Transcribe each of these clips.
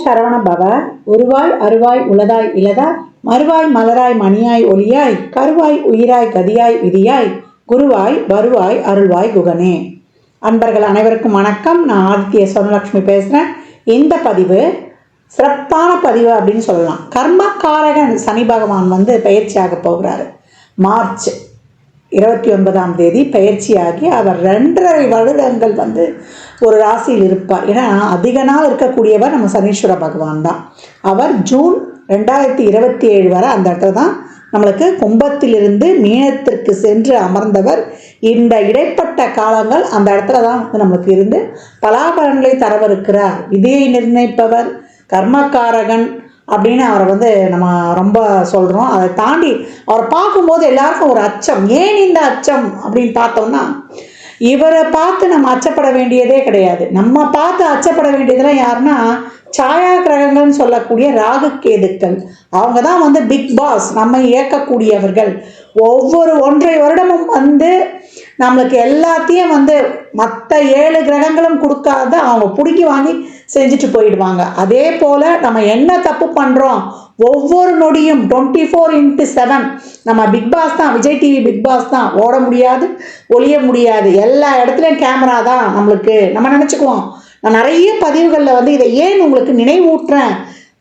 சரவண பவ. உருவாய் அருவாய் உளதாய் இலதாய் மறுவாய் மலராய் மணியாய் ஒளியாய் கருவாய் உயிராய் கதியாய் விதியாய் குருவாய் வருவாய் அருள்வாய் குகனே. அன்பர்கள் அனைவருக்கும் வணக்கம். நான் ஆதித்ய சொர்ணலக்ஷ்மி பேசுகிறேன். இந்த பதிவு சிறப்பான பதிவு அப்படின்னு சொல்லலாம். கர்மக்காரகன் சனி பகவான் பயிற்சியாக போகிறாரு. மார்ச் 29 பயிற்சியாகி அவர் 2.5 வருடங்கள் ஒரு ராசியில் இருப்பார். ஏன்னா அதிக நாள் இருக்கக்கூடியவர் நம்ம சனீஸ்வர பகவான் தான். அவர் ஜூன் 2027 வரை அந்த இடத்துல தான் நம்மளுக்கு கும்பத்திலிருந்து மீனத்திற்கு சென்று அமர்ந்தவர். இந்த இடைப்பட்ட காலங்கள் அந்த இடத்துல தான் நம்மளுக்கு இருந்து பலாபலன்களை தரவிருக்கிறார். விதியை நிர்ணயிப்பவர், கர்மக்காரகன் அப்படின்னு அவரை நம்ம ரொம்ப சொல்கிறோம். அதை தாண்டி அவரை பார்க்கும்போது எல்லாருக்கும் ஒரு அச்சம். ஏன் இந்த அச்சம் அப்படின்னு பார்த்தோம்னா, இவரை பார்த்து நம்ம அச்சப்பட வேண்டியதே கிடையாது. நம்ம பார்த்து அச்சப்பட வேண்டியதெல்லாம் யாருன்னா சாயா கிரகங்கள்னு சொல்லக்கூடிய ராகு கேதுக்கள். அவங்க தான் பிக் பாஸ், நம்ம இயக்கக்கூடியவர்கள். ஒவ்வொரு 1.5 வருடமும் நம்மளுக்கு எல்லாத்தையும் மற்ற 7 கிரகங்களும் கொடுக்காத அவங்க பிடிக்கி வாங்கி செஞ்சுட்டு போயிடுவாங்க. அதே போல் நம்ம என்ன தப்பு பண்ணுறோம், ஒவ்வொரு நொடியும் 24x7 நம்ம பிக் பாஸ் தான். விஜய் டிவி பிக் பாஸ் தான். ஓட முடியாது, ஒளிய முடியாது, எல்லா இடத்துலையும் கேமரா தான் நம்மளுக்கு. நம்ம நினச்சிக்குவோம். நான் நிறைய பதிவுகளில் இதை ஏன் உங்களுக்கு நினைவூட்டுறேன்,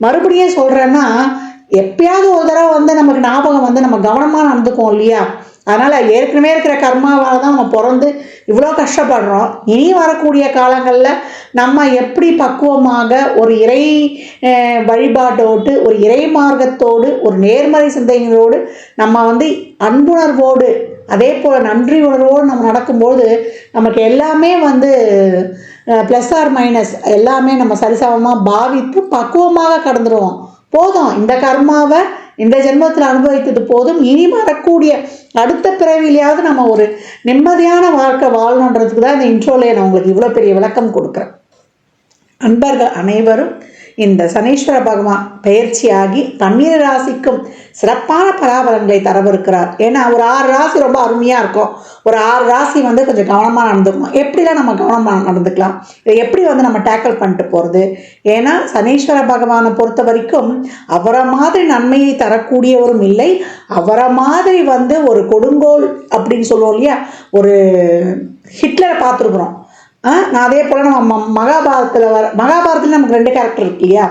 மறுபடியும் சொல்கிறேன்னா, எப்பயாவது ஒரு தடவை நமக்கு ஞாபகம் நம்ம கவனமாக நடந்துக்குவோம் இல்லையா? அதனால் ஏற்கனவே இருக்கிற கர்மாவால் தான் நம்ம பிறந்து இவ்வளோ கஷ்டப்படுறோம். இனி வரக்கூடிய காலங்களில் நம்ம எப்படி பக்குவமாக ஒரு இறை வழிபாட்டோடு, ஒரு இறை மார்க்கத்தோடு, ஒரு நேர்மறை சிந்தனைகளோடு நம்ம அன்புணர்வோடு, அதே போல் நன்றி உணர்வோடு நம்ம நடக்கும்போது நமக்கு எல்லாமே ப்ளஸ் ஆர் மைனஸ் எல்லாமே நம்ம சரிசமமாக பாவித்து பக்குவமாக கடந்துடுவோம். போதும், இந்த கர்மாவை இந்த ஜென்மத்தில் அனுபவித்தது போதும். இனி வரக்கூடிய அடுத்த பிறவிலையாவது நம்ம ஒரு நிம்மதியான வாழ்க்கை வாழணுன்றதுக்கு தான் இந்த இன்ட்ரோலே நான் உங்களுக்கு இவ்வளோ பெரிய விளக்கம் கொடுக்குறேன். அன்பர்கள் அனைவரும் இந்த சனீஸ்வர பகவான் பயிற்சியாகி 12 ராசிக்கும் சிறப்பான பலாபலன்களை தரவிருக்கிறார். ஏன்னா ஒரு 6 ராசி ரொம்ப அருமையாக இருக்கும். ஒரு 6 ராசி கொஞ்சம் கவனமாக நடந்துக்கணும். எப்படிலாம் நம்ம கவனமாக நடந்துக்கலாம், இதை எப்படி நம்ம டேக்கிள் பண்ணிட்டு போகிறது? ஏன்னா சனீஸ்வர பகவானை பொறுத்த வரைக்கும் அவரை மாதிரி நன்மையை தரக்கூடியவரும் இல்லை. அவரை மாதிரி ஒரு கொடுங்கோல் அப்படின்னு சொல்லுவோம் இல்லையா, ஒரு ஹிட்லரை பார்த்துருக்குறோம். நான் அதே போல் நம்ம மகாபாரதத்தில் நமக்கு 2 கேரக்டர் இருக்கு இல்லையா,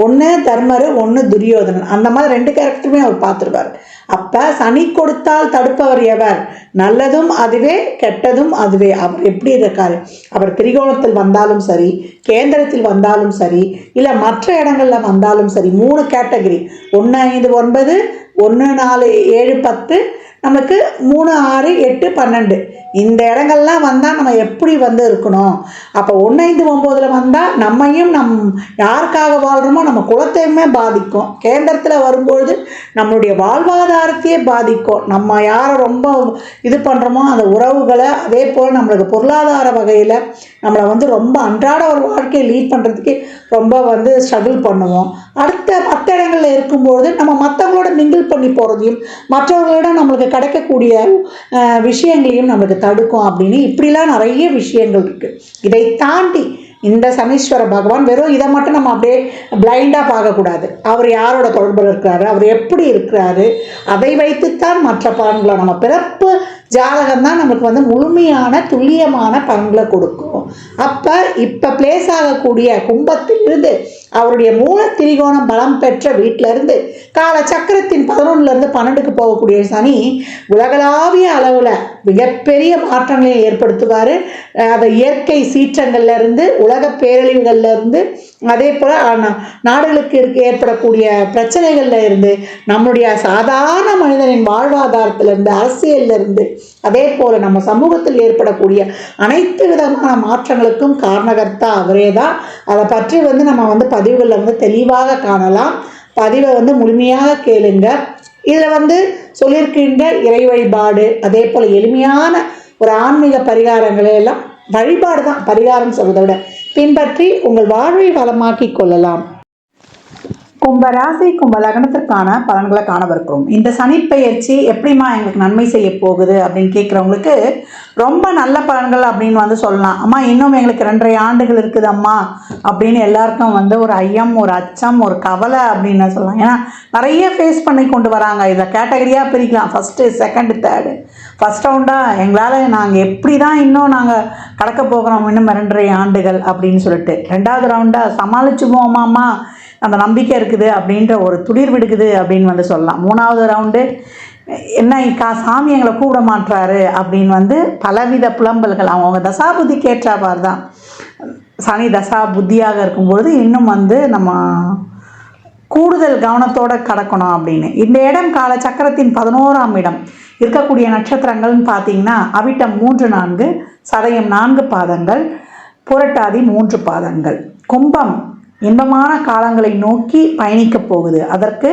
ஒன்று தர்மர், ஒன்று துரியோதனன். அந்த மாதிரி 2 கேரக்டருமே அவர் பார்த்துருப்பார். அப்போ சனி கொடுத்தால் தடுப்பவர் எவர்? நல்லதும் அதுவே, கெட்டதும் அதுவே. அவர் எப்படி இருக்காரு? அவர் திரிகோணத்தில் வந்தாலும் சரி, கேந்திரத்தில் வந்தாலும் சரி, இல்லை மற்ற இடங்களில் வந்தாலும் சரி, 3 கேட்டகரி, 1 5 9, 1 4 7 10, நமக்கு 3 6 8 12 இந்த இடங்கள்லாம் வந்தால் நம்ம எப்படி இருக்கணும்? அப்போ 1 5 9 வந்தால் நம்மையும் யாருக்காக வாழ்கிறோமோ நம்ம குலத்தையுமே பாதிக்கும். கேந்திரத்தில் வரும்பொழுது நம்மளுடைய வாழ்வாதாரத்தையே பாதிக்கும். நம்ம யாரை ரொம்ப இது பண்ணுறோமோ அந்த உறவுகளை, அதே போல் நம்மளுக்கு பொருளாதார வகையில் நம்மளை ரொம்ப அன்றாட ஒரு வாழ்க்கையை லீட் பண்ணுறதுக்கு ரொம்ப ஸ்ட்ரகிள் பண்ணுவோம். அடுத்த மற்ற இடங்களில் இருக்கும்பொழுது நம்ம மற்றவங்களோட மிங்கிள் பண்ணி போகிறதையும் மற்றவர்களிடம் நம்மளுக்கு கிடைக்கக்கூடிய விஷயங்களையும் நம்மளுக்கு தடுக்கும். அப்படின்னு இப்படிலாம் நிறைய விஷயங்கள் இருக்குது. இதை தாண்டி இந்த சனீஸ்வர பகவான் வெறும் இதை மட்டும் நம்ம அப்படியே பிளைண்டாக பார்க்கக்கூடாது. அவர் யாரோட தொடர்பில் இருக்கிறாரு, அவர் எப்படி இருக்கிறாரு, அதை வைத்துத்தான் மற்ற பலன்களை, நம்ம பிறப்பு ஜாதகம் தான் நமக்கு முழுமையான துல்லியமான பலன்களை கொடுக்கும். அப்போ இப்போ பிளேஸ் ஆகக்கூடிய கும்பத்திலிருந்து அவருடைய மூல திரிகோணம் பலம் பெற்ற வீட்டிலிருந்து கால சக்கரத்தின் 11லேருந்து 12க்கு போகக்கூடிய சனி உலகளாவிய அளவில் மிகப்பெரிய மாற்றங்களை ஏற்படுத்துவார். அதை இயற்கை சீற்றங்கள்லேருந்து, உலக பேரழிவுகள்லேருந்து, அதே போல் நாடுகளுக்கு ஏற்படக்கூடிய பிரச்சனைகளில் இருந்து, நம்முடைய சாதாரண மனிதனின் வாழ்வாதாரத்திலிருந்து, அரசியலிருந்து, அதே போல் நம்ம சமூகத்தில் ஏற்படக்கூடிய அனைத்து விதமான மாற்றங்களுக்கும் காரணகர்த்தா அவரே தான். அதை பற்றி நம்ம பதிவுகளில் தெளிவாக காணலாம். பதிவை முழுமையாக கேளுங்க. இதில் சொல்லியிருக்கின்ற இறை வழிபாடு, அதே போல் எளிமையான ஒரு ஆன்மீக பரிகாரங்களை எல்லாம், வழிபாடு தான் பரிகாரம் சொல்வதை விட, பின்பற்றி உங்கள் வாழ்வை வளமாக்கி கொள்ளலாம். கும்ப ராசி கும்ப லக்னத்திற்கான பலன்களை காணவிருக்கிறோம். இந்த சனிப்பெயர்ச்சி எப்படிமா எங்களுக்கு நன்மை செய்ய போகுது அப்படின்னு கேட்குறவங்களுக்கு ரொம்ப நல்ல பலன்கள் அப்படின்னு வந்து சொல்லலாம். அம்மா இன்னும் எங்களுக்கு 2.5 ஆண்டுகள் இருக்குது அம்மா அப்படின்னு எல்லாருக்கும் வந்து ஒரு ஐயம், ஒரு அச்சம், ஒரு கவலை அப்படின்னு சொல்லலாம். ஏன்னா நிறைய ஃபேஸ் பண்ணி கொண்டு வராங்க. இதை கேட்டகரியாக பிரிக்கலாம். First, second, third. ஃபஸ்ட் ரவுண்டாக எங்களால் நாங்கள் எப்படி தான் இன்னும் நாங்கள் கடக்க போகிறோம் இன்னும் 2.5 ஆண்டுகள் அப்படின்னு சொல்லிட்டு. 2வது ரவுண்டாக சமாளிச்சுவோமாம்மா, அந்த நம்பிக்கை இருக்குது அப்படின்ற ஒரு துளிர் விடுக்குது அப்படின்னு வந்து சொல்லலாம். 3வது ரவுண்டு என்ன சாமி எங்களை கூப்பிட மாட்டுறாரு அப்படின்னு வந்து பலவித புலம்பல்கள். அவங்க தசா புத்திக்கு ஏற்றாப்பார் தான். சனி தசா புத்தியாக இருக்கும்பொழுது இன்னும் வந்து நம்ம கூடுதல் கவனத்தோடு கடக்கணும் அப்படின்னு. இந்த இடம் கால சக்கரத்தின் 11ஆம் இடம். இருக்கக்கூடிய நட்சத்திரங்கள்னு பார்த்தீங்கன்னா அவிட்டம் 3, 4, சதயம் 4 பாதங்கள், புரட்டாதி 3 பாதங்கள். கும்பம் இன்பமான காலங்களை நோக்கி பயணிக்கப் போகுது. அதற்கு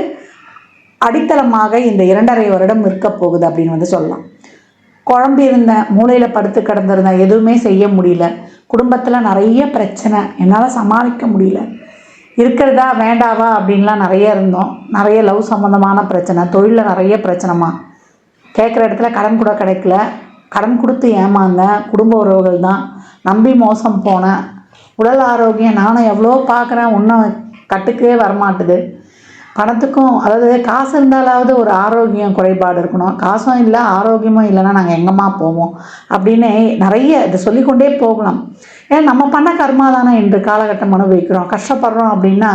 அடித்தளமாக இந்த 2.5 வருடம் இருக்க போகுது அப்படின்னு வந்து சொல்லலாம். குழம்பு இருந்த மூளையில் படுத்து கிடந்திருந்த எதுவுமே செய்ய முடியல. குடும்பத்தில் நிறைய பிரச்சனை, என்னால் சமாளிக்க முடியல, இருக்கிறதா வேண்டாவா அப்படின்லாம் நிறைய இருந்தோம். நிறைய லவ் சம்மந்தமான பிரச்சனை, தொழிலில் நிறைய பிரச்சனைமா, கேட்குற இடத்துல கடன் கூட கிடைக்கல, கடன் கொடுத்து ஏமாந்தேன், குடும்ப உறவுகள் தான் நம்பி மோசம் போனேன், உடல் ஆரோக்கியம் நானும் எவ்வளோ பார்க்குறேன், ஒன்றும் கட்டுக்கே வரமாட்டுது. பணத்துக்கும், அதாவது காசு இருந்தாலாவது ஒரு ஆரோக்கியம் குறைபாடு இருக்கணும், காசும் இல்லை ஆரோக்கியமும் இல்லைன்னா நாங்கள் எங்கேம்மா போவோம் அப்படின்னு நிறைய இதை சொல்லிக்கொண்டே போகலாம். ஏன்னா நம்ம பண்ண கர்மா தானே இன்று காலகட்டம் அனுபவிக்கிறோம். கஷ்டப்படுறோம் அப்படின்னா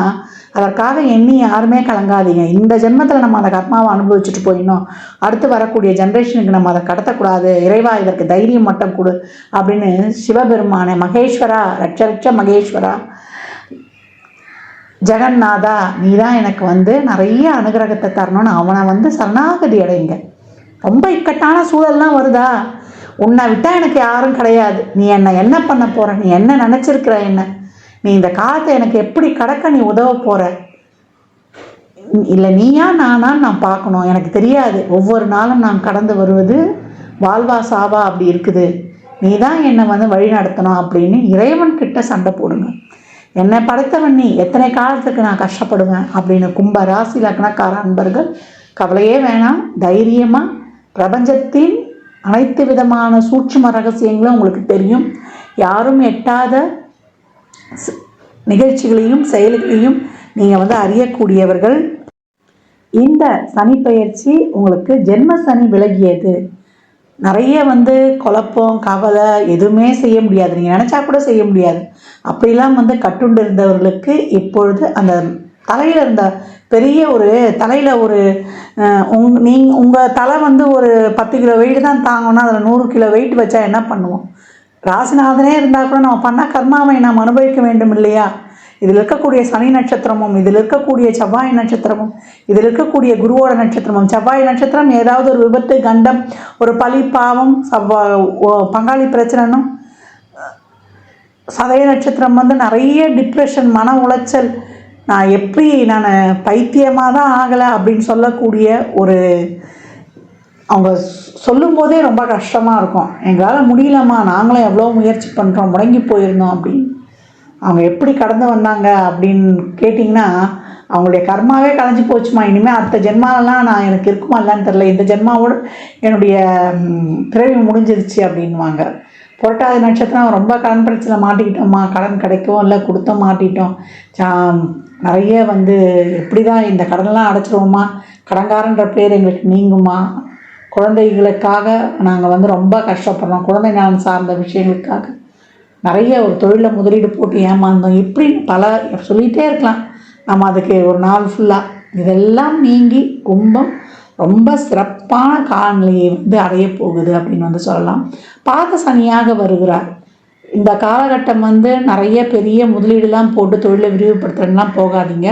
அதற்காக எண்ணி யாருமே கலங்காதீங்க. இந்த ஜென்மத்தில் நம்ம அந்த கர்மாவை அனுபவிச்சுட்டு போயிடணும், அடுத்து வரக்கூடிய ஜென்ரேஷனுக்கு நம்ம அதை கடத்தக்கூடாது, இறைவா இதற்கு தைரியம் மட்டும் கொடு அப்படின்னு சிவபெருமானே, மகேஸ்வரா, ரட்ச மகேஸ்வரா, ஜெகநாதா நீ தான் எனக்கு வந்து நிறைய அனுகிரகத்தை தரணும்னு அவனை வந்து சரணாகதி அடைங்க. ரொம்ப இக்கட்டான சூழல்லாம் வருதா, உன்னை விட்டால் எனக்கு யாரும் கிடையாது, நீ என்னை என்ன பண்ண போகிற, நீ என்ன நினச்சிருக்கிற, என்ன நீ இந்த காலத்தை எனக்கு எப்படி கடக்க நீ உதவ போகிற, இல்லை நீயா நானான்னு நான் பார்க்கணும், எனக்கு தெரியாது, ஒவ்வொரு நாளும் நான் கடந்து வருவது வாழ்வா சாவா அப்படி இருக்குது, நீ தான் என்னை வந்து வழி நடத்தணும் அப்படின்னு இறைவன்கிட்ட சண்டை போடுங்க. என்னை படைத்தவன் நீ, எத்தனை காலத்துக்கு நான் கஷ்டப்படுவேன் அப்படின்னு. கும்ப ராசி லக்னக்கார அன்பர்கள் கவலையே வேணாம், தைரியமாக பிரபஞ்சத்தின் அனைத்து விதமான சூட்சும ரகசியங்களும் உங்களுக்கு தெரியும். யாரும் எட்டாத நிகழ்ச்சிகளையும் செயல்களையும் நீங்கள் வந்து அறியக்கூடியவர்கள். இந்த சனிப்பெயர்ச்சி உங்களுக்கு ஜென்ம சனி விலகியது. நிறைய வந்து குழப்பம், கவலை எதுவுமே செய்ய முடியாது, நீங்கள் நினச்சா கூட செய்ய முடியாது. அப்படிலாம் வந்து கட்டுண்டு இருந்தவர்களுக்கு இப்பொழுது அந்த தலையில் இருந்த பெரிய ஒரு தலையில் ஒரு உங்கள் தலை வந்து ஒரு 10 கிலோ வெயிட் தான் தாங்கணும்னா அதில் 100 கிலோ வெயிட் வச்சா என்ன பண்ணுவோம்? ராசிநாதனே இருந்தால் கூட நம்ம பண்ண கர்மாவை நாம் அனுபவிக்க வேண்டும் இல்லையா? இதில் இருக்கக்கூடிய சனி நட்சத்திரமும், இதில் இருக்கக்கூடிய செவ்வாய் நட்சத்திரமும், இதில் இருக்கக்கூடிய குருவோட நட்சத்திரமும். செவ்வாய் நட்சத்திரம் ஏதாவது ஒரு விபத்து, கண்டம், ஒரு பழி, பாவம், பங்காளி பிரச்சனைனும். சதய நட்சத்திரம் வந்து நிறைய டிப்ரெஷன், மன உளைச்சல், நான் எப்படி நான் பைத்தியமாக தான் ஆகலை அப்படின்னு சொல்லக்கூடிய ஒரு, அவங்க சொல்லும்போதே ரொம்ப கஷ்டமாக இருக்கும். எங்களால் முடியலம்மா, நாங்களும் எவ்வளோ முயற்சி பண்ணுறோம், முடங்கி போயிருந்தோம் அப்படின்னு. அவங்க எப்படி கடந்து வந்தாங்க அப்படின்னு கேட்டிங்கன்னா அவங்களுடைய கர்மாவே கலைஞ்சி போச்சுமா, இனிமேல் அடுத்த ஜென்மாவெல்லாம் நான் எனக்கு இருக்குமா இல்லைன்னு தெரில, இந்த ஜென்மாவோடு என்னுடைய பிறவி முடிஞ்சிருச்சு அப்படின்வாங்க. புரட்டாதி நட்சத்திரம் ரொம்ப கடன் பிரச்சனை மாட்டிக்கிட்டோம்மா, கடன் கிடைக்கவும் இல்லை, கொடுத்த மாட்டிட்டோம், நிறைய வந்து எப்படி தான் இந்த கடனெல்லாம் அடைச்சிருவோம்மா, கடன்காரன்ற பேர் எங்களுக்கு நீங்குமா, குழந்தைகளுக்காக நாங்கள் வந்து ரொம்ப கஷ்டப்படுறோம், குழந்தை நலன் சார்ந்த விஷயங்களுக்காக நிறைய ஒரு தொழிலில் முதலீடு போட்டு ஏமாந்தோம், இப்படின்னு பல சொல்லிகிட்டே இருக்கலாம் நம்ம, அதுக்கு ஒரு நாள் ஃபுல்லாக. இதெல்லாம் நீங்கி கும்பம் ரொம்ப சிறப்பான காலநிலையை வந்து அடைய போகுது அப்படின்னு வந்து சொல்லலாம். பாத சனியாக வருகிறார். இந்த காலகட்டம் வந்து நிறைய பெரிய முதலீடுலாம் போட்டு தொழிலை விரிவுபடுத்துறதுலாம் போகாதீங்க.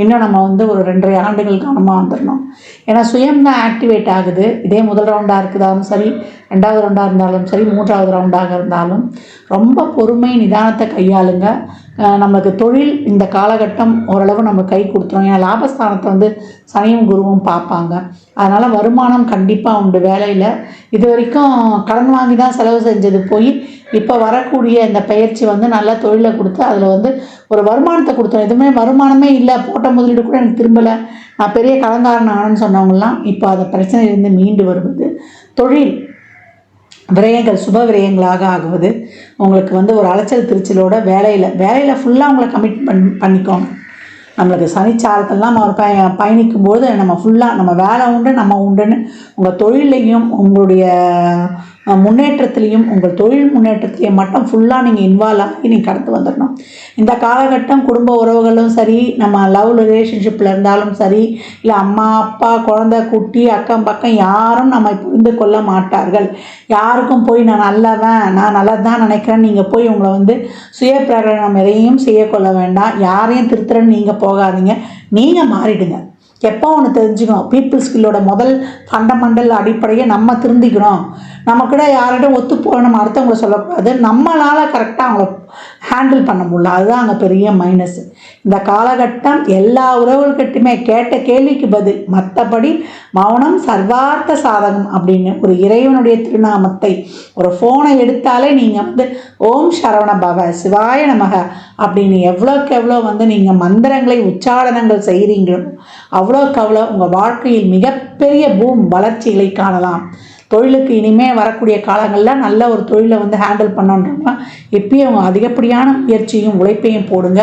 இன்னும் நம்ம வந்து ஒரு 2.5 ஆண்டுகள் கவனமாக வந்துடணும். ஏன்னா சுயம்தான் ஆக்டிவேட் ஆகுது. இதே முதல் ரவுண்டாக இருக்குதாலும் சரி, 2வது ரவுண்டாக இருந்தாலும் சரி, 3வது ரவுண்டாக இருந்தாலும் ரொம்ப பொறுமை, நிதானத்தை கையாளுங்க. நமக்கு தொழில் இந்த காலகட்டம் ஓரளவு நம்ம கை கொடுத்துரும். ஏன்னா லாபஸ்தானத்தை வந்து சனியும் குருவும் பார்ப்பாங்க. அதனால் வருமானம் கண்டிப்பாக உண்டு வேலையில். இது வரைக்கும் கடன் வாங்கி தான் செலவு செஞ்சது போய் இப்போ வரக்கூடிய இந்த பயிற்சி வந்து நல்ல தொழிலை கொடுத்து அதில் வந்து ஒரு வருமானத்தை கொடுத்தோம். எதுவுமே வருமானமே இல்லை, போட்ட போட்ட முதலீடு கூட எனக்கு திரும்பலை, நான் பெரிய கடன்காரன் ஆனேன்னு சொன்னவங்கலாம் இப்போ அதை பிரச்சனையிலிருந்து மீண்டு வருவது, தொழில் விரயங்கள் சுப விரயங்களாக ஆகுவது, உங்களுக்கு வந்து ஒரு அலைச்சல் திருச்சலோட வேலையில் ஃபுல்லாக உங்களை கமிட் பண்ணிக்கோங்க. நம்மளுக்கு சனிச்சாரத்தெல்லாம் நம்ம பயணிக்கும்போது நம்ம ஃபுல்லாக நம்ம வேலை உண்டு நம்ம உண்டுன்னு உங்கள் தொழிலையும் உங்களுடைய முன்னேற்றத்துலேயும் உங்கள் தொழில் முன்னேற்றத்துலேயும் மட்டும் ஃபுல்லாக நீங்கள் இன்வால்வ் ஆகி நீங்கள் கடந்து வந்துடணும். இந்த காலகட்டம் குடும்ப உறவுகளும் சரி, நம்ம லவ் ரிலேஷன்ஷிப்பில் இருந்தாலும் சரி, இல்லை அம்மா அப்பா குழந்தை குட்டி அக்கம் பக்கம் யாரும் நம்ம புரிந்து கொள்ள மாட்டார்கள். யாருக்கும் போய் நான் நல்லவன் நான் நல்லது தான் நினைக்கிறேன் நீங்கள் போய் உங்களை வந்து சுய பிரகடனம் எதையும் செய்யக்கொள்ள வேண்டாம். யாரையும் திருத்துறன்னு நீங்கள் போகாதீங்க, நீங்கள் மாறிடுங்க. எப்போ ஒன்று தெரிஞ்சுக்கணும், பீப்புள் ஸ்கில்லோட முதல் ஃபண்டமெண்டல் அடிப்படையை நம்ம திருந்திக்கணும். நம்ம கூட யார்கிட்ட ஒத்து போக நம்ம அடுத்தவங்களை சொல்லக்கூடாது, நம்மளால் கரெக்டாக அவங்கள ஹேண்டில் பண்ண முடியல, அதுதான் அங்கே பெரிய மைனஸ். இந்த காலகட்டம் எல்லா உறவுகள்கிட்டையுமே கேட்ட கேள்விக்கு பதில், மற்றபடி மௌனம் சர்வார்த்த சாதகம் அப்படின்னு ஒரு இறைவனுடைய திருநாமத்தை ஒரு ஃபோனை எடுத்தாலே நீங்கள் வந்து ஓம் சரவண பவ சிவாய நமக அப்படின்னு எவ்வளோக்கு எவ்வளோ வந்து நீங்கள் மந்திரங்களை உச்சாரணங்கள் செய்கிறீங்களோ அவ்வளோக்கு அவ்வளோ உங்கள் வாழ்க்கையில் மிகப்பெரிய வளர்ச்சிகளை காணலாம். தொழிலுக்கு இனிமேல் வரக்கூடிய காலங்களில் நல்ல ஒரு தொழிலை வந்து ஹேண்டில் பண்ணோன்றவங்க இப்பயும் அவங்க அதிகப்படியான முயற்சியும் உழைப்பையும் போடுங்க.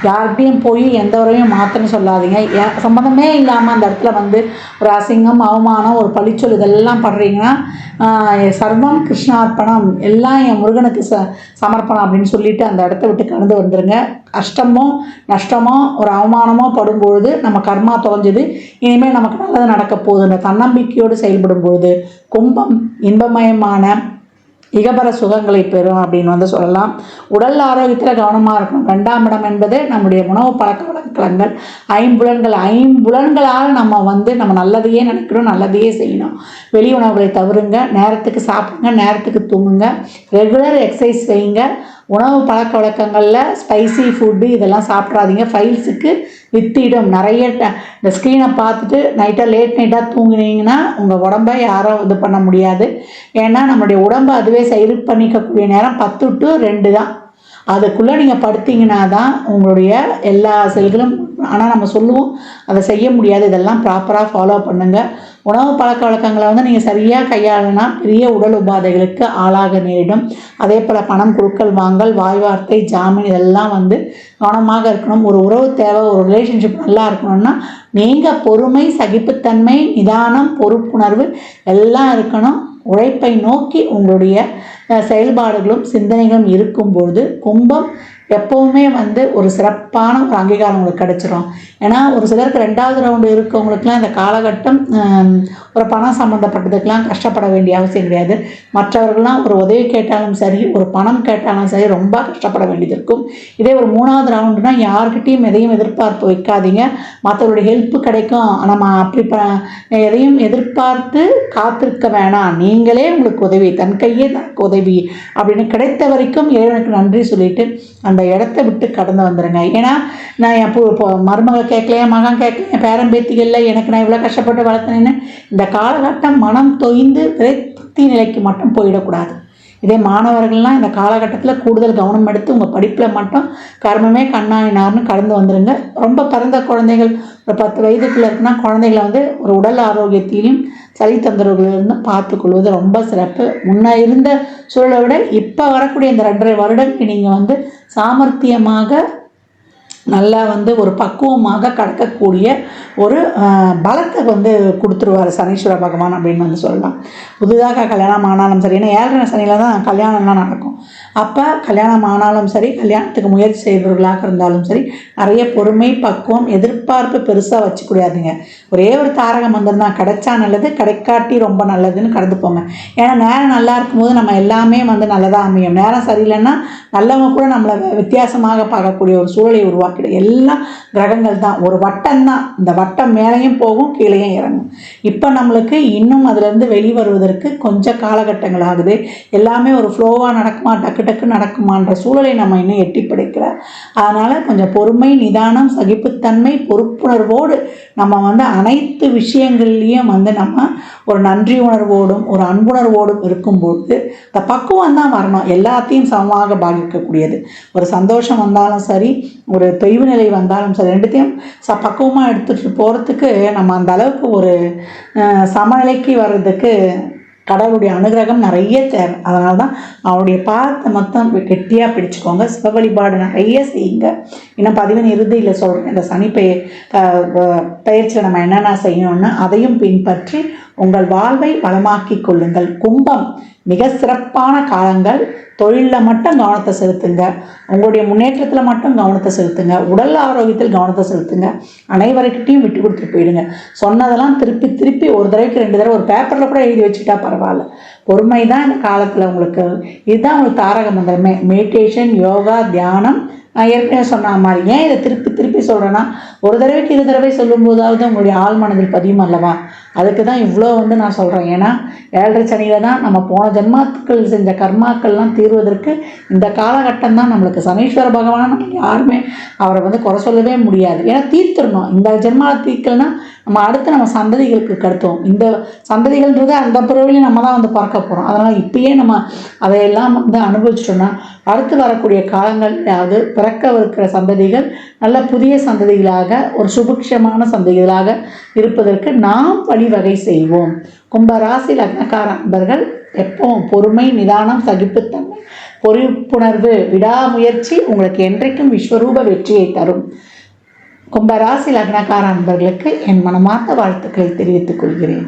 யார்கிட்டையும் போய் எந்த உரையும் மாற்றன்னு சொல்லாதீங்க. சம்மந்தமே இல்லாமல் அந்த இடத்துல வந்து ஒரு அசிங்கம் அவமானம் ஒரு பழிச்சொல் இதெல்லாம் படுறீங்கன்னா சர்வம் கிருஷ்ணார்ப்பணம் எல்லாம் என் முருகனுக்கு சமர்ப்பணம் அப்படின்னு சொல்லிட்டு அந்த இடத்த விட்டு கடந்து வந்துடுங்க. கஷ்டமோ நஷ்டமோ ஒரு அவமானமோ படும்பொழுது நம்ம கர்மா தொலைஞ்சது, இனிமேல் நமக்கு நல்லது நடக்க போகுதுன்ற தன்னம்பிக்கையோடு செயல்படும் பொழுது கும்பம் இன்பமயமான இகபர சுகங்களை பெறும் அப்படின்னு வந்து சொல்லலாம். உடல் ஆரோக்கியத்தில் கவனமாக இருக்கணும். 2ஆம் இடம் என்பது நம்முடைய உணவு பழக்க வழக்கங்கள், ஐம்புலன்களால் நம்ம வந்து நம்ம நல்லதையே நினைக்கணும், நல்லதையே செய்யணும். வெளி உணவுகளை தவிருங்க, நேரத்துக்கு சாப்பிடுங்க, நேரத்துக்கு தூங்குங்க, ரெகுலர் எக்ஸசைஸ் வைங்க. உணவு பழக்க வழக்கங்களில் ஸ்பைசி ஃபுட்டு இதெல்லாம் சாப்பிட்றாதீங்க, ஃபைல்ஸுக்கு வித்திடும். நிறைய இந்த ஸ்க்ரீனை பார்த்துட்டு லேட் நைட்டாக தூங்கினீங்கன்னா உங்கள் உடம்பை யாரும் இது பண்ண முடியாது. ஏன்னா நம்மளுடைய உடம்பை அதுவே சரி பண்ணிக்கக்கூடிய நேரம் 10 to 2 தான். அதுக்குள்ளே நீங்கள் படுத்திங்கன்னா தான் உங்களுடைய எல்லா செல்களும், ஆனால் நம்ம சொல்லுவோம் அதை செய்ய முடியாது. இதெல்லாம் ப்ராப்பராக ஃபாலோ பண்ணுங்கள். உணவு பழக்க வழக்கங்களை வந்து நீங்கள் சரியாக கையாளுனா பெரிய உடல் உபாதைகளுக்கு ஆளாக நேரிடும். அதே போல் பணம் கொடுக்கல் வாங்கல், வாய் வார்த்தை, ஜாமீன் இதெல்லாம் வந்து கவனமாக இருக்கணும். ஒரு உறவு தேவை, ஒரு ரிலேஷன்ஷிப் நல்லா இருக்கணும்னா நீங்கள் பொறுமை, சகிப்புத்தன்மை, நிதானம், பொறுப்புணர்வு எல்லாம் இருக்கணும். உழைப்பை நோக்கி உங்களுடைய செயல்பாடுகளும் சிந்தனைகளும் இருக்கும்பொழுது கும்பம் எப்போவுமே வந்து ஒரு சிறப்பான ஒரு அங்கீகாரம் உங்களுக்கு கிடைச்சிரும். ஏன்னா ஒரு சிலருக்கு 2வது ரவுண்டு இருக்கவங்களுக்குலாம் இந்த காலகட்டம் ஒரு பணம் சம்மந்தப்பட்டதுக்கெலாம் கஷ்டப்பட வேண்டிய அவசியம் கிடையாது. மற்றவர்கள்லாம் ஒரு உதவி கேட்டாலும் சரி, ஒரு பணம் கேட்டாலும் சரி ரொம்ப கஷ்டப்பட வேண்டியது இருக்கும். இதே ஒரு 3வது ரவுண்டுனா யார்கிட்டையும் எதையும் எதிர்பார்ப்பு வைக்காதீங்க. மற்றவருடைய ஹெல்ப்பு கிடைக்கும், நம்ம அப்படி எதையும் எதிர்பார்த்து காத்திருக்க வேணாம். நீங்களே உங்களுக்கு உதவி, தன் கையே தனக்கு உதவி அப்படின்னு கிடைத்த வரைக்கும் இறைவனுக்கு நன்றி சொல்லிட்டு அந்த இடத்த விட்டு கடந்து வந்துடுங்க. ஏன்னா நான் என் மருமகள் கேட்கலையே, மகன் கேட்கல, பேரன் பேத்திகள்ல எனக்கு நான் இவ்வளோ கஷ்டப்பட்டு வளர்த்தேன்னு இந்த காலகட்டம் மனம் தொய்ந்து விரக்தி நிலைக்கு மட்டும் போயிடக்கூடாது. இதே மாணவர்கள்லாம் இந்த காலகட்டத்தில் கூடுதல் கவனம் எடுத்து உங்கள் படிப்பில் மட்டும் கர்மமே கண்ணாயினார்னு கடந்து வந்துடுங்க. ரொம்ப பிறந்த குழந்தைகள் ஒரு 10 வயதுக்குள்ளே இருக்குன்னா குழந்தைகளை வந்து ஒரு உடல் ஆரோக்கியத்திலையும் சளி தொந்தரவுகளிலிருந்து பார்த்துக்கொள்வது ரொம்ப சிறப்பு. முன்ன இருந்த சூழலை விட இப்போ வரக்கூடிய இந்த 2.5 வருடத்துக்கு நீங்கள் வந்து சாமர்த்தியமாக நல்லா வந்து ஒரு பக்குவமாக கடக்கக்கூடிய ஒரு பலத்தை வந்து கொடுத்துருவார் சனீஸ்வர பகவான் அப்படின்னு வந்து சொல்லலாம். புதுதாக கல்யாணம் ஆனாலும் சரி, ஏன்னா 7.5 சனியில் தான் கல்யாணம்லாம் நடக்கும். அப்போ கல்யாணம் ஆனாலும் சரி, கல்யாணத்துக்கு முயற்சி செய்பவர்களாக இருந்தாலும் சரி, நிறைய பொறுமை, பக்குவம், எதிர்பார்ப்பு பெருசாக வச்சுக்கூடாதுங்க. ஒரே ஒரு தாரக மந்திரம் தான், கிடைச்சா நல்லது, கிடைக்காட்டி ரொம்ப நல்லதுன்னு கடந்து போங்க. ஏன்னா நேரம் நல்லா இருக்கும்போது நம்ம எல்லாமே வந்து நல்லதாக அமையும். நேரம் சரியில்லைன்னா நல்லவங்க கூட நம்மளை வித்தியாசமாக பார்க்கக்கூடிய ஒரு சூழலை உருவாக்கிடும். எல்லாம் கிரகங்கள் தான், ஒரு வட்டம் தான். இந்த வட்டம் மேலேயும் போகும், கீழேயும் இறங்கும். இப்போ நம்மளுக்கு இன்னும் அதுலேருந்து வெளிவருவதற்கு கொஞ்சம் காலகட்டங்கள் ஆகுது. எல்லாமே ஒரு ஃப்ளோவாக நடக்குமா, டக்கு டக்கு நடக்குமான்ற சூழலை நம்ம இன்னும் எட்டி பிடிக்கல. அதனால் கொஞ்சம் பொறுமை, நிதானம், சகிப்புத்தன்மை, பொறுப்புணர்வோடு நம்ம வந்து அனைத்து விஷயங்கள்லேயும் வந்து நம்ம ஒரு நன்றி உணர்வோடும் ஒரு அன்புணர்வோடும் இருக்கும்போது இந்த பக்குவம் தான் வரணும். எல்லாத்தையும் சமமாக பாதிக்கக்கூடியது. ஒரு சந்தோஷம் வந்தாலும் சரி, ஒரு தொய்வு நிலை வந்தாலும் சரி, ரெண்டுத்தையும் பக்குவமாக எடுத்துகிட்டு போகிறதுக்கு நம்ம அந்த அளவுக்கு ஒரு சமநிலைக்கு வர்றதுக்கு கடவுளுடைய அனுகிரகம் நிறைய தேவை. அதனால தான் அவருடைய பாதத்தை மொத்தம் கெட்டியாக பிடிச்சிக்கோங்க. சிவ வழிபாடு நிறைய செய்யுங்க. இன்னும் 11 இறுதியில் சொல்கிறேன், இந்த சனி பயிற்சியில் நம்ம என்னென்ன செய்யணும்னு அதையும் பின்பற்றி உங்கள் வாழ்வை வளமாக்கி கொள்ளுங்கள். கும்பம் மிக சிறப்பான காலங்கள். தொழிலில் மட்டும் கவனத்தை செலுத்துங்க, உங்களுடைய முன்னேற்றத்தில் மட்டும் கவனத்தை செலுத்துங்க, உடல் ஆரோக்கியத்தில் கவனத்தை செலுத்துங்க, அனைவருக்கிட்டையும் விட்டு கொடுத்துட்டு போயிடுங்க. சொன்னதெல்லாம் திருப்பி திருப்பி ஒரு தடவைக்கு 2 தடவை ஒரு பேப்பரில் கூட எழுதி வச்சுட்டா பரவாயில்ல. பொறுமை தான் இந்த காலத்தில் உங்களுக்கு, இதுதான் உங்களுக்கு தாரக மந்திரமே. மெடிடேஷன், யோகா, தியானம். நான் ஏற்கனவே சொன்ன மாதிரி ஏன் இதை திருப்பி திருப்பி சொல்கிறேன்னா, ஒரு தடவைக்கு 2 தடவை சொல்லும்போதாவது உங்களுடைய ஆள் மனதில் பதியும் அல்லவா. அதுக்கு தான் இவ்வளோ நான் சொல்கிறேன். ஏன்னா 7.5 சனியில் தான் நம்ம போன ஜென்மாக்கள் செஞ்ச கர்மாக்கள்லாம் தீர்வதற்கு இந்த காலகட்டம் தான் நம்மளுக்கு. சனீஸ்வர பகவான் நம்ம யாருமே அவரை குறை சொல்லவே முடியாது. ஏன்னா தீர்த்துடணும். இந்த ஜென்மாவை தீர்க்கலைன்னா நம்ம அடுத்து நம்ம சந்ததிகளுக்கு கடத்துவோம். இந்த சந்ததிகள்ன்றது அந்த பிறவிலையும் நம்ம தான் பிறக்க போகிறோம். அதனால் இப்பயே நம்ம அதையெல்லாம் அனுபவிச்சிட்டோம்னா அடுத்து வரக்கூடிய காலங்களாவது பிறக்கவிருக்கிற சந்ததிகள் நல்ல புதிய சந்ததிகளாக, ஒரு சுபிக்ஷமான சந்ததிகளாக இருப்பதற்கு நாம் வழிவகை செய்வோம். கும்பராசி லக்னக்கார அன்பர்கள் எப்பவும் பொறுமை, நிதானம், சகிப்புத்தன்மை, பொறுப்புணர்வு, விடாமுயற்சி உங்களுக்கு என்றைக்கும் விஸ்வரூப வெற்றியை தரும். கும்பராசி லக்னக்கார அன்பர்களுக்கு என் மனமார்ந்த வாழ்த்துக்களை தெரிவித்துக் கொள்கிறேன்.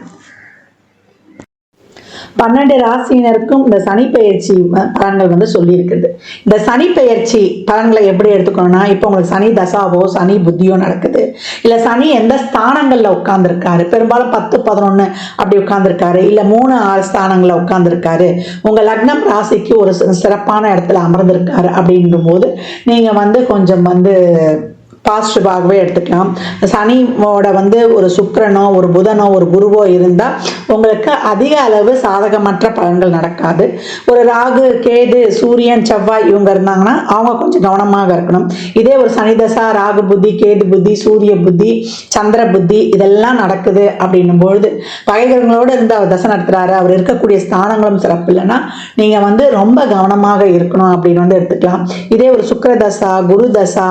12 ராசியினருக்கும் இந்த சனி பெயர்ச்சி பலன்கள் சொல்லியிருக்குது. இந்த சனி பெயர்ச்சி பலன்களை எப்படி எடுத்துக்கணும்னா, இப்போ உங்களுக்கு சனி தசாவோ சனி புத்தியோ நடக்குது, இல்லை சனி எந்த ஸ்தானங்களில் உட்கார்ந்துருக்காரு, பெரும்பாலும் 10, 11 அப்படி உட்கார்ந்துருக்காரு, இல்லை 3, 6 ஸ்தானங்களில் உட்கார்ந்துருக்காரு, உங்கள் லக்னம் ராசிக்கு ஒரு சிறப்பான இடத்துல அமர்ந்திருக்காரு அப்படின்னும் போது நீங்கள் கொஞ்சம் பாசிட்டிவாகவே எடுத்துக்கலாம். சனியோட ஒரு சுக்கிரனோ ஒரு புதனோ ஒரு குருவோ இருந்தால் உங்களுக்கு அதிக அளவு சாதகமற்ற பலன்கள் நடக்காது. ஒரு ராகு, கேது, சூரியன், செவ்வாய் இவங்க இருந்தாங்கன்னா அவங்க கொஞ்சம் கவனமாக இருக்கணும். இதே ஒரு சனி தசா, ராகு புத்தி, கேது புத்தி, சூரிய புத்தி, சந்திர புத்தி இதெல்லாம் நடக்குது அப்படின்னும் பொழுது பகைகளோடு இருந்து அவர் தசை நடத்துகிறாரு, அவர் இருக்கக்கூடிய ஸ்தானங்களும் சிறப்பு இல்லைன்னா நீங்கள் ரொம்ப கவனமாக இருக்கணும் அப்படின்னு எடுத்துக்கலாம். இதே ஒரு சுக்கிர தசா, குரு தசா,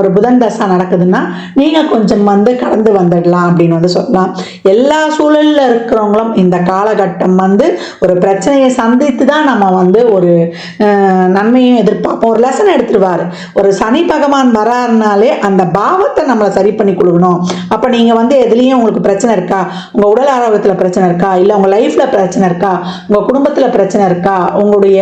ஒரு புதன் தசா நடக்குதுன்னா நீங்க கொஞ்சம் கடந்து வந்துடலாம் அப்படின்னு சொல்லலாம். எல்லா சூழலில் இருக்கிறவங்களும் இந்த காலகட்டம் ஒரு பிரச்சனையை சந்தித்து தான் நம்ம ஒரு நன்மையும் எதிர்பார்ப்போம். ஒரு லெசன் எடுத்துருவாரு. ஒரு சனி பகவான் வராருனாலே அந்த பாவத்தை நம்மளை சரி பண்ணி கொடுக்கணும். அப்ப நீங்க எதுலேயும் உங்களுக்கு பிரச்சனை இருக்கா, உங்க உடல் ஆரோக்கியத்துல பிரச்சனை இருக்கா, இல்லை உங்க லைஃப்ல பிரச்சனை இருக்கா, உங்க குடும்பத்துல பிரச்சனை இருக்கா, உங்களுடைய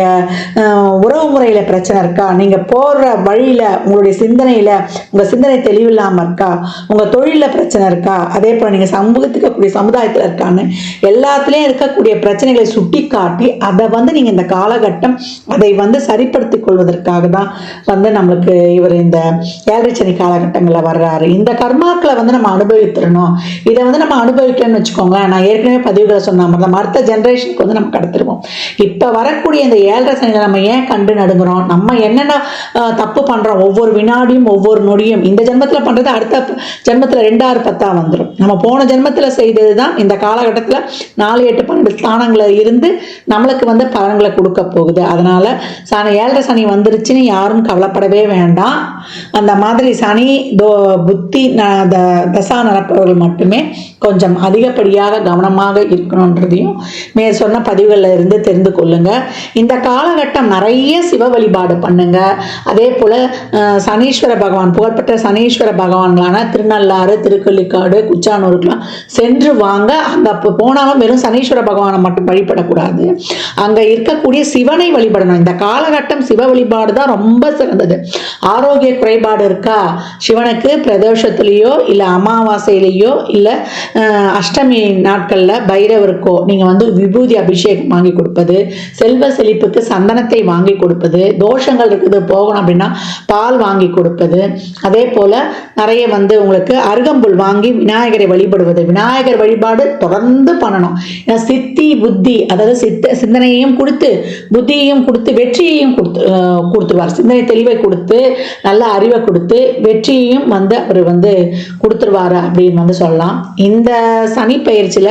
உறவு முறையில பிரச்சனை இருக்கா, நீங்க போற வழியில உங்களுடைய சிந்தனையில உங்க சிந்தனை தெளிவில்லாம இருக்கா, உங்க தொழில பிரச்சனை இருக்கா, அதே போல நீங்க சமூகத்துக்கு சமுதாயத்துல இருக்கான்னு எல்லாத்துலயும் இருக்கக்கூடிய பிரச்சனைகளை சுட்டி காட்டி அதை நீங்க இந்த காலகட்டம் அதை சரிப்படுத்திக் கொள்வதற்காக தான் நம்மளுக்கு இவர் இந்த 7.5 சனி காலகட்டங்களில் வர்றாரு. இந்த கர்மாக்களை நம்ம அனுபவித்துறணும். இதை நம்ம அனுபவிக்கணும்னு வச்சுக்கோங்களேன். நான் ஏற்கனவே பதிவுகளை சொன்ன மாதிரி நம்ம அடுத்த ஜென்ரேஷனுக்கு நம்ம கடத்திருவோம். இப்ப வரக்கூடிய இந்த 7.5 சனியில நம்ம ஏன் கண்டு நடுங்குறோம், நம்ம என்னென்ன தப்பு பண்றோம், ஒவ்வொரு வினாடியும் ஒவ்வொரு நொடியும் இந்த ஜென்மத்தில் பண்றது அடுத்த ஜென்மத்தில் 2, 6, 10 வந்துடும். நம்ம போன ஜென்மத்தில் செய்தது தான் இந்த காலகட்டத்தில் 4, 8, 12 ஸ்தானங்களில் இருந்து நம்மளுக்கு பலன்களை கொடுக்க போகுது. அதனால 7.5 சனி வந்துருச்சுன்னு யாரும் கவலைப்படவே வேண்டாம். அந்த மாதிரி சனி புத்தி தசா நடப்பவர்கள் மட்டுமே கொஞ்சம் அதிகப்படியாக கவனமாக இருக்கணுன்றதையும் மேல் சொன்ன பதிவுகளில் இருந்து தெரிந்து கொள்ளுங்க. இந்த காலகட்டம் நிறைய சிவ வழிபாடு பண்ணுங்க. அதே போல சனீஸ்வர பகவான், புகழ்பெற்ற சனீஸ்வர பகவான்களான திருநள்ளாறு, திருக்கள்ளிக்காடு, குச்சானூருக்கெல்லாம் சென்று வாங்க. அங்க போனாலும் வெறும் சனீஸ்வர பகவானை மட்டும் வழிபடக்கூடாது, அங்க இருக்கக்கூடிய சிவனை வழிபடணும். இந்த காலகட்டம் சிவ வழிபாடு தான் ரொம்ப சிறந்தது. ஆரோக்கிய குறைபாடு இருக்கா, சிவனுக்கு பிரதோஷத்திலேயோ இல்லை அமாவாசையிலேயோ இல்லை அஷ்டமி நாட்கள்ல பைரவருக்கோ நீங்க விபூதி அபிஷேகம் வாங்கி கொடுப்பது, செல்வ செழிப்புக்கு சந்தனத்தை வாங்கி கொடுப்பது, தோஷங்கள் இருக்குது போகணும் அப்படின்னா பால் வாங்கி கொடுப்பது, அதே போல நிறைய உங்களுக்கு அருகம்புல் வாங்கி விநாயகரை வழிபடுவது. விநாயகர் வழிபாடு தொடர்ந்து பண்ணணும். சித்தி புத்தி, அதாவது சிந்தனையையும் கொடுத்து புத்தியையும் கொடுத்து வெற்றியையும் கொடுத்துருவார். சிந்தனை தெளிவை கொடுத்து நல்ல அறிவை கொடுத்து வெற்றியையும் அவர் கொடுத்துருவாரு அப்படின்னு சொல்லலாம். இந்த சனி பயிற்சியில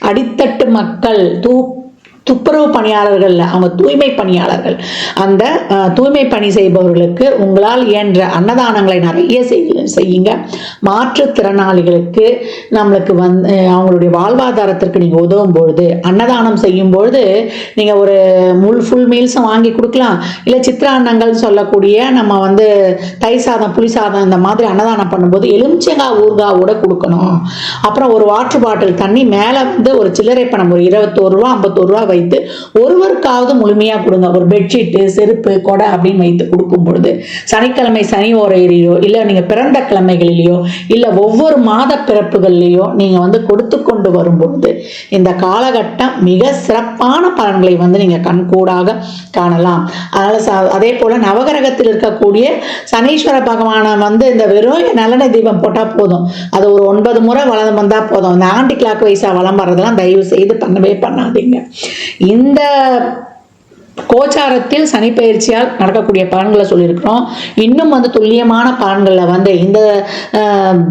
அடித்தட்டு மக்கள் துப்புரவு பணியாளர்கள், அவங்க தூய்மை பணியாளர்கள். அந்த தூய்மை பணி செய்பவர்களுக்கு உங்களால் இயன்ற அன்னதானங்களை நிறைய செய்யுங்க. மாற்றுத்திறனாளிகளுக்கு நம்மளுக்கு அவங்களுடைய வாழ்வாதாரத்திற்கு நீங்கள் உதவும் பொழுது, அன்னதானம் செய்யும் பொழுது நீங்கள் ஒரு ஃபுல் மீல்ஸும் வாங்கி கொடுக்கலாம். இல்லை சித்திரான்னங்கள் சொல்லக்கூடிய நம்ம தயிர் சாதம், புளி சாதம் இந்த மாதிரி அன்னதானம் பண்ணும்போது எலுமிச்சங்காய் ஊறுகாவோட கொடுக்கணும். அப்புறம் ஒரு வாட்டர் பாட்டில் தண்ணி மேலே ஒரு சில்லறை பணம் ஒரு 21 ரூபா 51 ரூபா வைத்து ஒருவருக்காவது முழுமையா கொடுங்க. ஒரு பெட்ஷீட்டு, செருப்பு, கொடை அப்படின்னு வைத்து கொடுக்கும் பொழுது சனிக்கிழமை சனி ஓரையிலையோ இல்லை நீங்க பிறந்த கிழமைகளிலேயோ இல்லை ஒவ்வொரு மாத பிறப்புகள்லையோ நீங்க கொடுத்து கொண்டு வரும்பொழுது இந்த காலகட்டம் மிக சிறப்பான பலன்களை நீங்க கண்கூடாக காணலாம். அதனால அதே போல நவகிரகத்தில் இருக்கக்கூடிய சனீஸ்வர பகவானை இந்த வெறும் நல்லெண்ணெய் தீபம் போட்டா போதும். அது ஒரு 9 முறை வளம் வந்தா போதும். இந்த ஆன்டி கிளாக் வைஸா வளம் வர்றதெல்லாம் தயவு செய்து பண்ணவே பண்ணாதீங்க. இந்த கோச்சாரத்தில் சனி பயிற்சியால் நடக்கக்கூடிய பலன்களை சொல்லியிருக்கிறோம். இன்னும் துல்லியமான பலன்களில் இந்த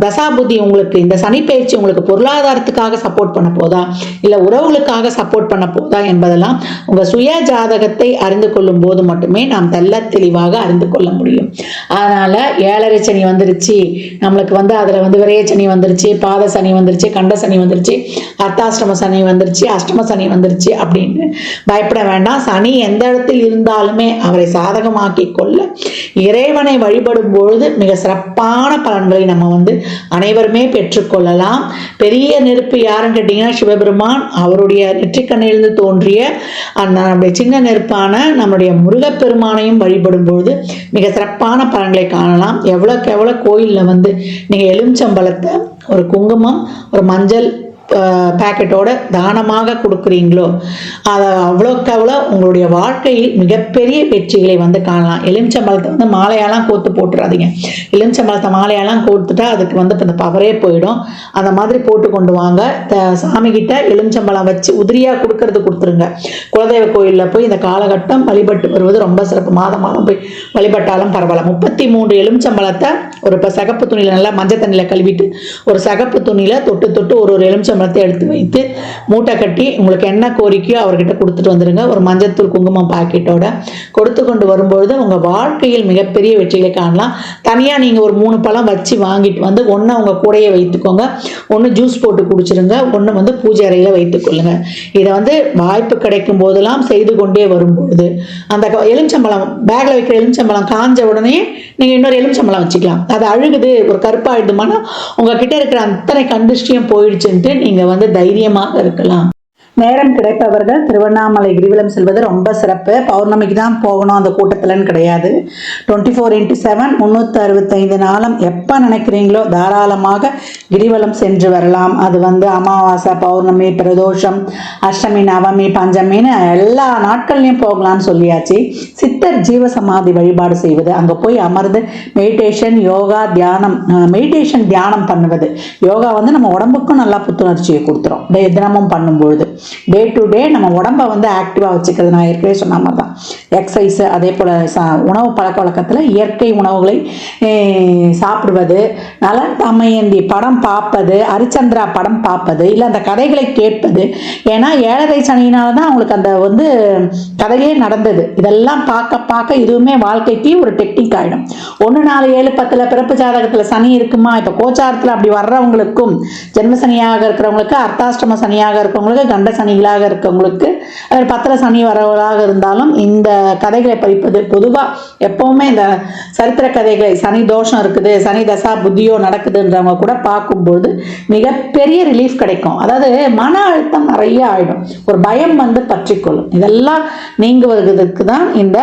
தசாபுத்தி உங்களுக்கு, இந்த சனி பயிற்சி உங்களுக்கு பொருளாதாரத்துக்காக சப்போர்ட் பண்ண போதா இல்லை உறவுகளுக்காக சப்போர்ட் பண்ண போதா என்பதெல்லாம் உங்கள் சுய ஜாதகத்தை அறிந்து கொள்ளும் போது மட்டுமே நாம் தெல்ல தெளிவாக அறிந்து கொள்ள முடியும். அதனால 7.5 சனி வந்துருச்சு நம்மளுக்கு, அதில் விரைய சனி வந்துருச்சு, பாத சனி வந்துருச்சு, கண்ட சனி வந்துருச்சு, அர்த்தாஷ்டம சனி வந்துருச்சு, அஷ்டம சனி வந்துருச்சு அப்படின்னு பயப்பட வேண்டாம். சனி எந்த இடத்தில் இருந்தாலுமே அவரை சாதகமாக்கி கொள்ள இறைவனை வழிபடும் பொழுது மிக சிறப்பான பலன்களை நம்ம அனைவருமே பெற்றுக்கொள்ளலாம். பெரிய நெருப்பு யாருன்னு கேட்டீங்கன்னா சிவபெருமான். அவருடைய நெற்றிக்கண்ணிலிருந்து தோன்றிய அந்த நம்முடைய சின்ன நெருப்பான நம்முடைய முருகப்பெருமானையும் வழிபடும் பொழுது மிக சிறப்பான பலன்களை காணலாம். எவ்வளோக்கு எவ்வளோ கோயிலில் நீங்கள் எலுமிச்சம்பழத்தை, ஒரு குங்குமம், ஒரு மஞ்சள் பேக்கெட்டோட தானமாக கொடுக்குறீங்களோ அதை அவ்வளோக்கு அவ்வளோ உங்களுடைய வாழ்க்கையில் மிகப்பெரிய வெற்றிகளை காணலாம். எலுமிச்சம்பழத்தை மாலையெல்லாம் கோத்து போட்டுறாதீங்க. எலுமிச்சம்பழத்தை மாலையெல்லாம் கோத்துட்டா அதுக்கு இந்த பவரே போயிடும். அந்த மாதிரி போட்டு கொண்டு வாங்க. சாமி கிட்ட எலுமிச்சம்பழம் வச்சு உதிரியாக கொடுத்துருங்க. குலதெய்வ கோயிலில் போய் இந்த காலகட்டம் வழிபட்டு வருவது ரொம்ப சிறப்பு. மாதம் போய் வழிபட்டாலும் பரவாயில்ல. 33 எலுமிச்சம்பழத்தை ஒரு சகப்பு துணியில் நல்லா மஞ்சள் தண்ணியில் கழுவிட்டு ஒரு சகப்பு துணியில் தொட்டு ஒரு எலுமிச்சம்பழத்தை எடுத்து வைத்து மூட்டை கட்டி உங்களுக்கு என்ன கோரிக்கையோ அவர்கிட்ட கொடுத்துட்டு வந்துருங்க. ஒரு மஞ்சத்தூள் குங்குமம் பாக்கெட்டோட கொடுத்து கொண்டு வரும்பொழுது உங்க வாழ்க்கையில் மிகப்பெரிய வெற்றிகளை காணலாம். தனியா நீங்க ஒரு 3 பழம் வச்சு வாங்கிட்டு ஒன்னு உங்க கூடையே வைத்துக்கோங்க, ஒன்னு ஜூஸ் போட்டு குடிச்சிருங்க, ஒன்னு பூஜை அறையில வைத்துக் கொள்ளுங்க. இதை வாய்ப்பு கிடைக்கும் போதெல்லாம் செய்து கொண்டே வரும்பொழுது அந்த எலுமிச்சம்பழம் பேக்ல வைக்கிற எலுமிச்சம்பழம் காஞ்ச உடனே நீங்க இன்னொரு எலுமிச்சம்பழம் வச்சுக்கலாம். அது அழுகுது, ஒரு கருப்பாயிடுமானா உங்ககிட்ட இருக்கிற அத்தனை கண்டிஷ்டியும் போயிடுச்சுன்ட்டு நீங்க தைரியமாக இருக்கலாம். நேரம் கிடைப்பவர்கள் திருவண்ணாமலை கிரிவலம் செல்வது ரொம்ப சிறப்பு. பௌர்ணமிக்கு தான் போகணும் அந்த கூட்டத்தில்னு கிடையாது. 24x7 365 நாளும் எப்போ நினைக்கிறீங்களோ தாராளமாக கிரிவலம் சென்று வரலாம். அது அமாவாசை, பௌர்ணமி, பிரதோஷம், அஷ்டமி, நவமி, பஞ்சமின்னு எல்லா நாட்கள்லையும் போகலான்னு சொல்லியாச்சு. சித்தர் ஜீவசமாதி வழிபாடு செய்வது, அங்கே போய் அமர்ந்து மெடிடேஷன், யோகா, தியானம், மெடிடேஷன் தியானம் பண்ணுவது. யோகா நம்ம உடம்புக்கும் நல்லா புத்துணர்ச்சியை கொடுத்துரும் தினமும் பண்ணும்பொழுது. டே டு டே நம்ம உடம்பை ஆக்டிவாக வச்சுக்கிறது. நான் ஏற்கனவே சொன்ன மாதிரி தான் எக்ஸசைஸ். அதே போல் உணவு பழக்க வழக்கத்தில் இயற்கை உணவுகளை சாப்பிடுவது, நலன் தமயந்தி படம் பார்ப்பது, ஹரிச்சந்திரா படம் பார்ப்பது, இல்லை அந்த கதைகளை கேட்பது. ஏன்னா 7.5 சனியினால தான் அவங்களுக்கு அந்த கதையே நடந்தது. இதெல்லாம் பார்க்க இதுவுமே வாழ்க்கைக்கு ஒரு டெக்னிக் ஆகிடும். 1, 4, 7, 10 பிறப்பு ஜாதகத்தில் சனி இருக்குமா, இப்போ கோச்சாரத்தில் அப்படி வர்றவங்களுக்கும், ஜென்ம சனியாக இருக்கிறவங்களுக்கு, அர்த்தாஷ்டம சனியாக இருக்கிறவங்களுக்கு, கண்ட சனிகளாக இருக்கவங்களுக்கு, 10 சனி வரவர்களாக இருந்தாலும் இந்த கதைகளை படிப்பது. பொதுவாக எப்பவுமே இந்த சரித்திர கதைகளை, சனி தோஷம் இருக்குது, சனி தசா புத்தியோ நடக்குதுன்றவங்க கூட பார்க்கும்போது மிகப்பெரிய ரிலீஃப் கிடைக்கும். அதாவது மன அழுத்தம் நிறைய ஆயிடும், ஒரு பயம் பற்றிக்கொள்ளும். இதெல்லாம் நீங்குவதற்கு தான் இந்த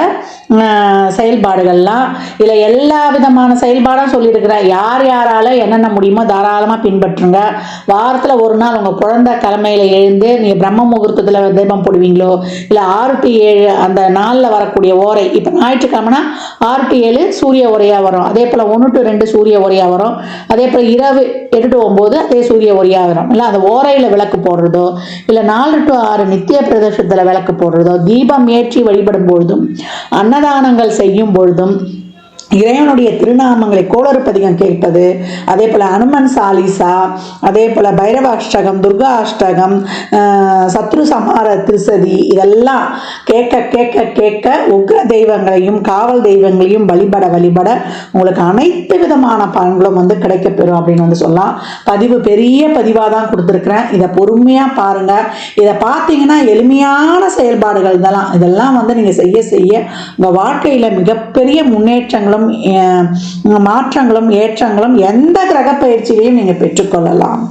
செயல்பாடுகள்லாம். இல்லை எல்லா விதமான செயல்பாடும் சொல்லியிருக்கிறேன். யார் யாரால என்னென்ன முடியுமோ தாராளமாக பின்பற்றுங்க. வாரத்தில் ஒரு நாள் உங்கள் குழந்தை கிழமையில எழுந்து நீங்க பிரம்ம முகூர்த்தத்தில் தீபம் போடுவீங்களோ, இல்லை 6 to 7 அந்த நாளில் வரக்கூடிய ஓரை. இப்போ ஞாயிற்றுக்கிழமைனா 6 to 7 சூரிய ஓரையாக வரும். அதே போல் 1 to 2 சூரிய ஓரையாக வரும். அதே போல் இரவு 8 to 9 அதே சூரிய ஓரையாக வரும். இல்லை அந்த ஓரையில் விளக்கு போடுறதோ, இல்லை 4 to 6 நித்திய பிரதேசத்தில் விளக்கு போடுறதோ, தீபம் ஏற்றி வழிபடும் பொழுதும், அன்னதானங்கள் செய்யும் பொழுதும் இறைவனுடைய திருநாமங்களை கோளறுப்பதிகம் கேட்பது, அதே போல் அனுமன் சாலிசா, அதே போல் பைரவ அஷ்டகம், துர்கா அஷ்டகம், சத்ரு சமார திருசதி, இதெல்லாம் கேட்க கேட்க கேட்க உக்ர தெய்வங்களையும் காவல் தெய்வங்களையும் வழிபட வழிபட உங்களுக்கு அனைத்து விதமான பலன்களும் கிடைக்கப்பெறும் அப்படின்னு சொல்லலாம். பதிவு பெரிய பதிவாக தான் கொடுத்துருக்குறேன். இதை பொறுமையாக பாருங்கள். இதை பார்த்தீங்கன்னா எளிமையான செயல்பாடுகள் இதெல்லாம் நீங்கள் செய்ய செய்ய உங்கள் வாழ்க்கையில் மிகப்பெரிய முன்னேற்றங்களும் மாற்றங்களும் ஏற்றங்களும் எந்த கிரக பயிற்சியிலையும் நீங்கள் பெற்றுக்கொள்ளலாம்.